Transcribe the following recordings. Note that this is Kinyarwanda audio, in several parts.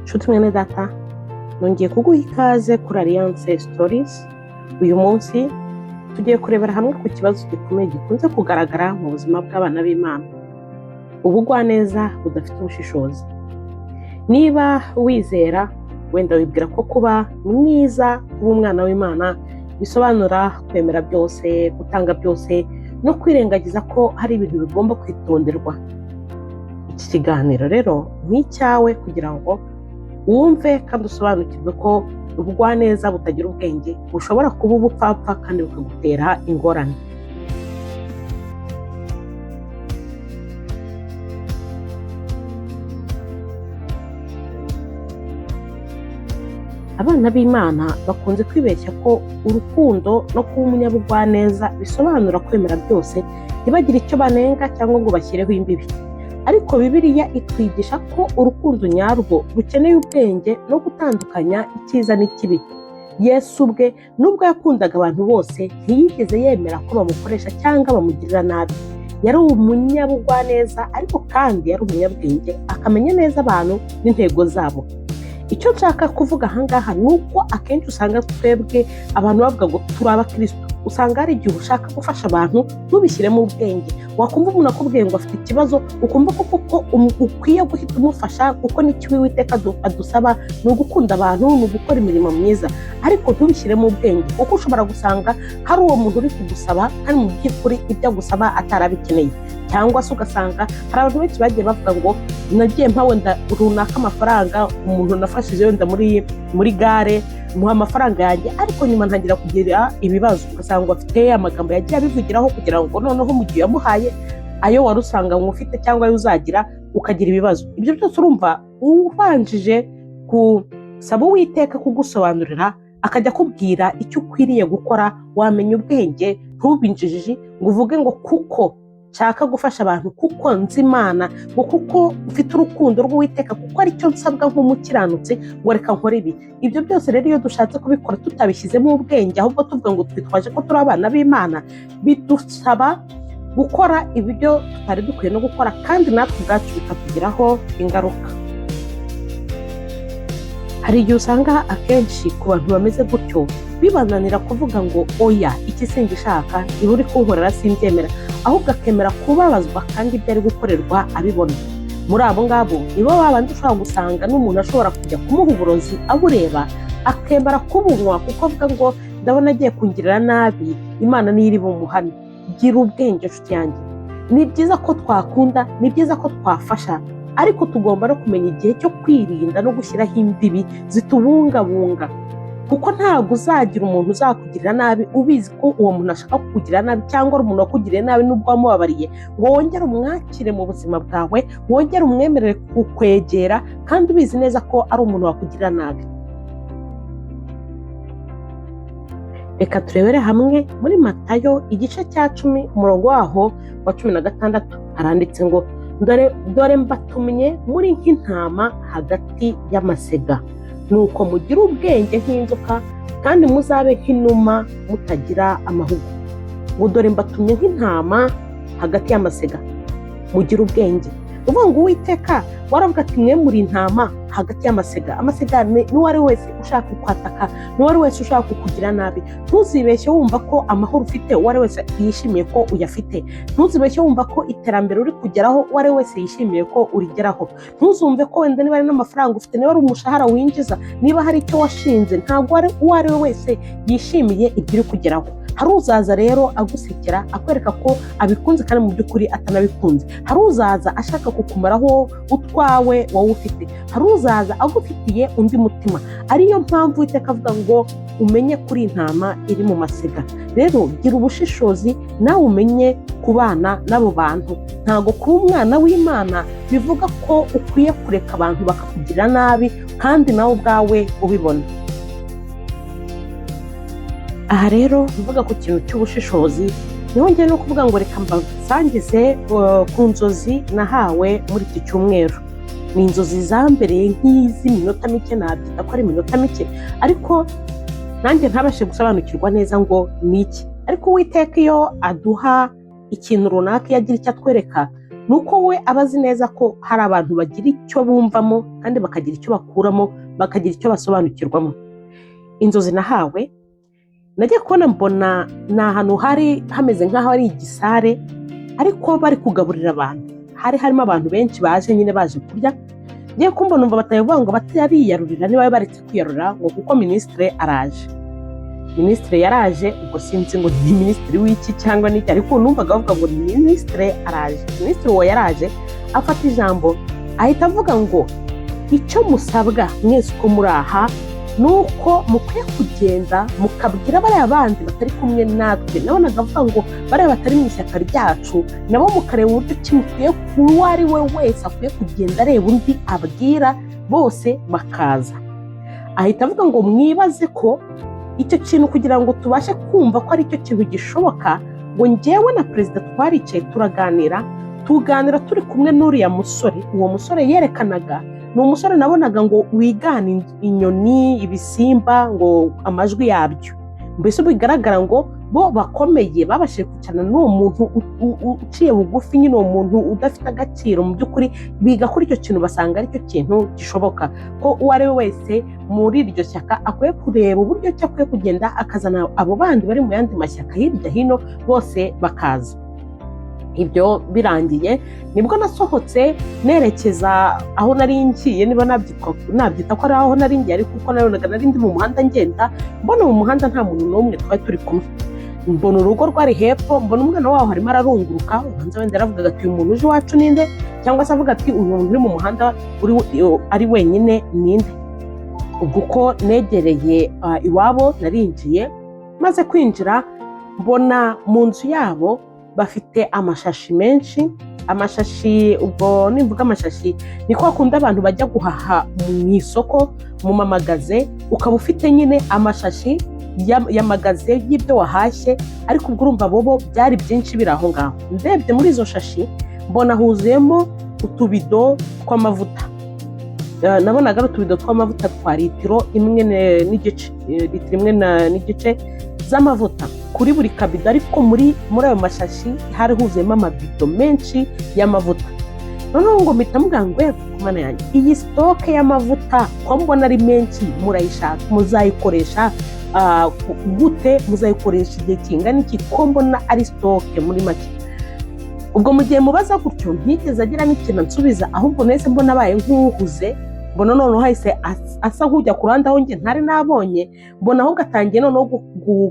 Nshuti mwene data, nongeye kuguha ikaze kuri Alliance Stories. Uyu munsi tugiye kurebera hamwe ku kibazo gikomeye gikunze kugaragara mu buzima bw'abana b'Imana: ubugwaneza budafite ubushishozi. Niba wizera, wenda wibwira ko kuba mwiza, kuba umwana w'Imana bisobanura kwemera byose, gutanga byose, no kwirengagiza ko hari ibintu bigomba kwitonderwa. Iki kiganiro rero ni icyawe kugira ngo wumve kandi usobanukirwe ko ubugwaneza butagira ubwenge bushobora kuba ubupfapfa kandi bukagutera ingorane. Abana b'Imana bakunze kwibeshya ko urukundo no kuba umunyabugwaneza bisobanura kwemera byose, ntibagire icyo banenga cyangwa ngo bashyireho imbibi. Ariko Bibiliya itwigisha ko urukundo nyarwo rukeneye ubwenge no gutandukanya icyiza n'ikibi. Yesu ubwe nubwo yakundaga abantu bose, ntiyigeze yemera ko bamukoresha cyangwa bamugirira nabi. Yari umunyabugwaneza, ariko kandi yari umunyabwenge, akamenya neza abantu n'intego zabo. Icyo nshaka kuvuga ahangaha ni uko akenshi usanga twebwe abantu bavuga ngo turi abakristo, usanga hari igihe ushaka gufasha abantu ntubishyiremo ubwenge. Wakumva umuntu akubwiye ngo afite ikibazo, ukumva ko ukwiye guhita umufasha kuko n'icyo Uwiteka adusaba ni ugukunda abantu, ni ugukora imirimo myiza, ariko ntubishyiremo ubwenge, kuko ushobora gusanga hari uwo muntu uri kugusaba kandi mu by'ukuri ibyo agusaba atarabikeneye. Cyangwa se ugasanga hari abantu benshi bagiye bavuga ngo nagiye mpa wenda runaka amafaranga, umuntu nafashije wenda muri gare, muha amafaranga yanjye, ariko nyuma ntangira kugira ibibazo. Ugasanga afite amagambo yagiye abivugiraho kugira ngo noneho mu gihe yamuhaye ayo wari usanga ufite cyangwa ayo uzagira ukagira ibibazo. Ibyo byose urumva ubanjije gusaba Uwiteka kugusobanurira, akajya akubwira icyo ukwiriye gukora, wamenya ubwenge, ntubinjijiji ngo uvuge ngo kuko nshaka gufasha abantu, kuko nzi Imana, ngo kuko mfite urukundo rw'Uwiteka, kuko aricyo nsabwa nk'umukiranutsi, ngo reka nkore ibi. Ibyo byose rero iyo dushatse kubikora tutabishyizemo ubwenge, ahubwo tuvuga ngo twitwaje ko turi abana b'Imana, bidusaba gukora ibyo tutari dukwiye no gukora, kandi natwe ubwacu bikatugiraho ingaruka. Hari igihe usanga akenshi ku bantu bameze gutyo bibananira kuvuga ngo oya, iki singishaka, ibi uri kunkorera simbyemera, ahubwo akemera kubabazwa kandi ibyo ari gukorerwa abibona. Muri abo ngabo nibo babandi ushobora gusanga n'umuntu ashobora kujya kumuha uburozi abureba, akemera kubunywa kuko avuga ngo ndabona agiye kungirira nabi, Imana niyo iri bumuhane. Gira ubwenge nshuti yanjye. Ni byiza ko twakunda, ni byiza ko twafasha, ariko tugomba no kumenya igihe cyo kwirinda no gushyiraho imbibi zitubungabunga, kuko ntabwo uzagira umuntu uzakugirira nabi ubizi ko uwo muntu ashaka kukugirira nabi, cyangwa ari umuntu wakugiriye nabi nubwo wamubabariye, ngo wongere umwakire mu buzima bwawe, wongere umwemerere kukwegera kandi ubizi neza ko ari umuntu wakugirira nabi. Reka turebere hamwe muri Matayo igice cya 10 umurongo waho wa 16. Haranditse ngo dore mbatumye muri nk'intama hagati y'amasega, nuko mugire ubwenge nk'inzoka kandi muzabe nk'inuma mutagira amahugu. Ngo dore mbatumye nk'intama hagati y'amasega, mugire ubwenge. Uvuga ngo Uwiteka waravuga ati mwe muri intama hagati y'amasega. Amasega ni uwari wese ushaka kukwataka, ni uwari wese ushaka kukugira nabi. Ntuzibeshye wumva ko amahoro ufite uwari wese yishimiye ko uyafite. Ntuzibeshye wumva ko iterambere uri kugeraho uwari wese yishimiye ko urigeraho. Ntuzumve ko wenda niba ari n'amafaranga ufite, niba ari umushahara winjiza, niba hari icyo washinze, ntabwo uwo ari we wese yishimiye ibyo uri kugeraho. Hari uzaza rero agusekera akwereka ko abikunze kandi mu by'ukuri atanabikunze. Hari uzaza ashaka kukumaraho utwawe wowe ufite. Hari uzaza agufitiye undi mutima. Ariyo mpamvu Uwiteka avuga ngo umenye kuri intama iri mu masega. Rero gira ubushishozi nawe umenye kubana n'abo bantu. Ntabwo kuba umwana w'Imana bivuga ko ukwiye kureka abantu bakakugirira nabi kandi nawe ubwawe ubibona. Aha rero mvuga ku kintu cy'ubushishozi, niho ngiye no kuvuga ngo reka mbasangize ku nzozi nahawe muri iki cyumweru. Ni inzozi zambereye nk'iz'iminota mike, nabyita ko ari iminota mike, ariko nanjye ntabashe gusobanukirwa neza ngo ni iki. Ariko Uwiteka iyo aduha ikintu runaka, iyo agira icyo atwereka, ni uko we aba azi neza ko hari abantu bagira icyo bumvamo kandi bakagira icyo bakuramo, bakagira icyo basobanukirwamo. Inzozi nahawe nagiye kubona mbona ni ahantu hari hameze nk'aho ari igisare ariko bari kugaburira abantu. Hari harimo abantu benshi baje nyine baje kurya. Ngiye kumva numva batavuga ngo batariyarurira, niba baretse kwiyarurira ngo kuko minisitiri araje. Minisitiri yaraje, ubwo sinzi ngo ni minisitiri w'iki cyangwa n'iki, ariko numvaga bavuga ngo ni minisitiri araje. Minisitiri uwo yaraje afata ijambo ahita avuga ngo icyo musabwa mwese uko muri aha ni uko mukwiye kugenda mukabwira bariya bandi batari kumwe natwe. Nabonaga avuga ngo bariya batari mu ishyaka ryacu nabo mukareba uburyo ki mukwiye, uwo ari we wese akwiye kugenda areba undi abwira, bose bakaza. Ahita avuga ngo mwibaze ko icyo kintu kugira ngo tubashe kumva ko ari cyo kintu gishoboka, ngo njyewe na perezida twaricaye tuganira turi kumwe n'uriya musore. Uwo musore yerekanaga ni umusore nabonaga ngo wigana inyoni, ibisimba, ngo amajwi yabyo, mbese bigaragara ngo bo bakomeye, babashije kwicarana n'uwo muntu uciye bugufi, nyine uwo muntu udafite agaciro. Mu by'ukuri biga kuri icyo kintu basanga ari cyo kintu gishoboka, ko uwo ari we wese muri iryo shyaka akwiye kureba uburyo ki akwiye kugenda akazana abo bandi bari mu yandi mashyaka hirya hino, bose bakaza. Ibyo birangiye nibwo nasohotse nerekeza aho nari ngiye, niba nabyita ko ari aho nari ngiye, ariko kuko nabonaga nari ndi mu muhanda ngenda, mbona mu muhanda nta muntu n'umwe twari turi kumwe. Mbona urugo rwari hepfo, mbona umwana waho harimo ararunguruka, ubanza wenda yaravugaga ati uyu muntu uje iwacu ninde, cyangwa se avuga ati uyu muntu uri mu muhanda ari wenyine ninde. Ubwo uko negereye iwabo narinjiye, maze kwinjira mbona mu nzu yabo bafite amashashi menshi. Amashashi, ubwo nimvuga amashashi ni kwa kundi abantu bajya guhaha mu isoko mu mamagaze, ukaba ufite nyine amashashi yamagaze y'ibyo wahashye, ariko ubwo urumva bobo byari byinshi biri aho ngaho. Ndebye muri izo shashi mbona huzuyemo utubido tw'amavuta. Nabonaga ari utubido tw'amavuta twa litiro imwe n'igice z'amavuta kuri buri kabido, ariko muri ayo mashashi hari huzuyemo amabido menshi y'amavuta. Noneho ngo mpita mvuga ngo kumana yanjye, iyi sitoke y'amavuta ko mbona ari menshi, murayishaka, muzayikoresha gute, muzayikoresha igihe kingana iki, ko mbona ari sitoke muri make. Ubwo mu gihe mubaza gutyo ntigeze agira n'ikintu nsubiza, ahubwo nahise mbona abaye nk'uhuze, mbona noneho hahise asa nk'ujya ku ruhande aho njye ntari nabonye, mbona ahubwo atangiye noneho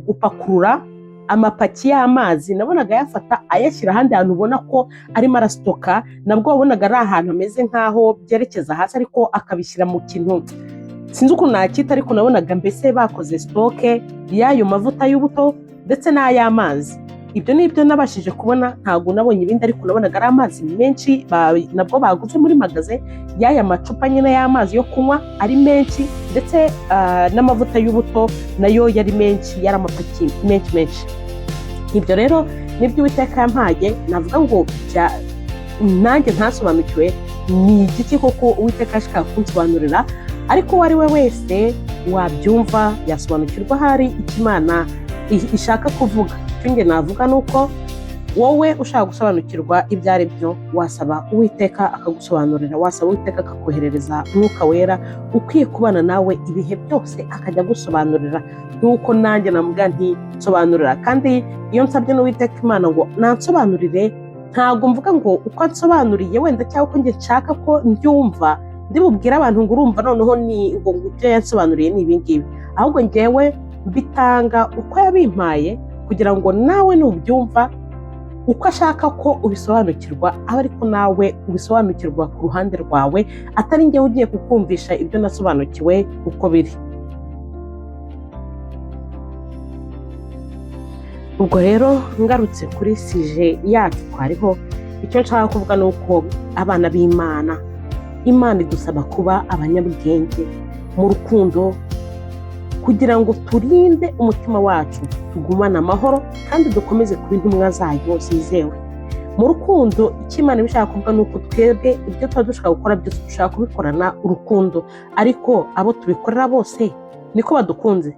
gupakurura amapaki y'amazi. Nabonaga yafata ayashyira ahandi hantu ubona ko arimo arasitoka, nabwo wabonaga ari ahantu hameze nk'aho byerekeza hasi, ariko akabishyira mu kintu sinzi ukuntu nacyita, ariko nabonaga mbese bakoze sitoke y'ayo mavuta y'ubuto ndetse n'ay'amazi. Ibyo ni ibyo nabashije kubona, ntabwo nabonye ibindi, ariko nabonaga ari amazi menshi nabwo baguze muri magaze, y'aya macupa nyine y'amazi yo kunywa ari menshi, ndetse n'amavuta y'ubuto nayo yari menshi, yari amapaki menshi. Ibyo rero nibyo Uwiteka yampaye, navuga ngo nanjye ntasobanukiwe ni igiki koko Uwiteka ashaka kunsobanurira, ariko uwo ari we wese wabyumva yasobanukirwa hari icyo Imana ishaka kuvuga. Icyo navuga ni uko wowe ushaka gusobanukirwa ibyo ari byo, wasaba Uwiteka akagusobanurira, wasaba Uwiteka akakoherereza Mwuka Wera ukwiye kubana nawe ibihe byose, akajya gusobanurira nk'uko nanjye namuga ntisobanurira. Kandi iyo nsabye n'Uwiteka Imana ngo nansobanurire, ntabwo mvuga ngo uko ansobanuriye wenda cyangwa ko njye nshaka ko mbyumva ndibubwira abantu ngo urumva noneho ni ngo ibyo yansobanuriye ni ibi ngibi, ahubwo njyewe mbitanga uko yabimpaye, kugira ngo nawe nubyumva uko ashaka ko ubisobanukirwa, aba ariko nawe ubisobanukirwa ku ruhande rwawe, atari njyewe ugiye kukumvisha ibyo nasobanukiwe uko biri. Ubwo rero ngarutse kuri sije yacu twariho, icyo nshaka kuvuga ni uko abana b'Imana, Imana idusaba kuba abanyabwenge mu rukundo, kugira ngo turinde umutima wacu, tugumane amahoro kandi dukomeze kuba intumwa zayo zizewe mu rukundo. Icyo Imana ibishaka kuvuga ni uko twebwe ibyo tuba dushaka gukora byose dushaka kubikorana urukundo, ariko abo tubikorera bose niko badukunze.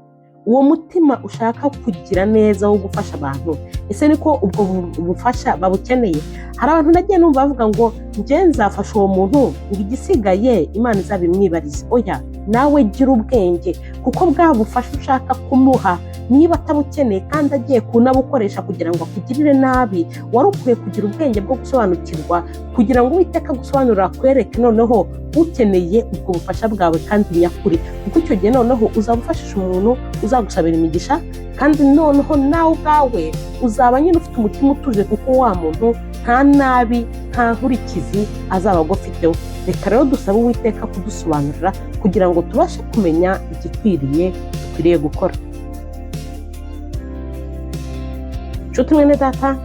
uwo mutima ushaka kugira neza wo gufasha abantu, ese niko ubwo bufasha babukeneye? Hari abantu nagiye numva bavuga ngo njye nzafasha uwo muntu ngo igisigaye Imana izabimwibarize. Oya, nawe gira ubwenge, kuko bwa bufasha ushaka kumuha niba atabukeneye kandi agiye kunabukoresha kugira ngo akugirire nabi, wari ukwiye kugira ubwenge bwo gusobanukirwa kugira ngo Uwiteka agusobanurire, akwereke noneho ukeneye ubwo bufasha bwawe kandi nyakuri, kuko icyo gihe noneho uzaba ufashisha umuntu uzagusabira imigisha, kandi noneho nawe ubwawe uzaba nyine ufite umutima utuje, kuko wa muntu nta nabi nta nkurikizi azaba agufiteho. Reka rero dusabe Uwiteka kudusobanurira kugira ngo tubashe kumenya dukwiriye gukora. Nshuti mwene data,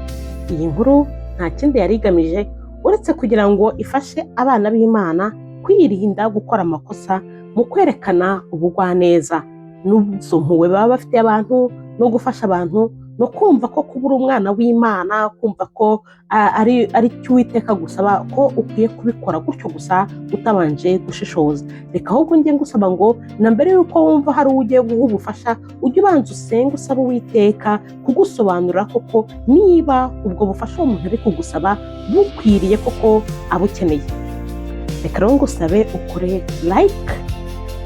iyi nkuru nta kindi yari igamije uretse kugira ngo ifashe abana b'Imana kwirinda gukora amakosa mu kwerekana ubugwaneza n'izo mpuhwe baba bafitiye abantu, no gufasha abantu, no kumva ko kuba uri umwana w'Imana, kumva ko ari cyo Uwiteka gusaba, ko ukwiye kubikora gutyo gusa utabanje gushishoza. Reka ahubwo njye ngusaba ngo na mbere y'uko wumva hari uwo ugiye guha ubufasha, ujye ubanza usenge usaba Uwiteka kugusobanurira koko niba ubwo bufasha uwo muntu ari kugusaba bukwiriye koko abukeneye. Reka rero ngusabe ukore like,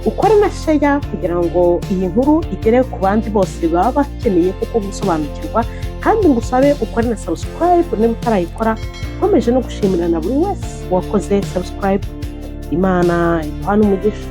ukore na share kugira ngo iyi nkuru igere ku bandi bose baba bakeneye kuko gusobanukirwa, kandi ngusabe ukore na subscribe niba utarayikora. Nkomeje no gushimira na buri wese wakoze subscribe. Imana iduhane umugisha.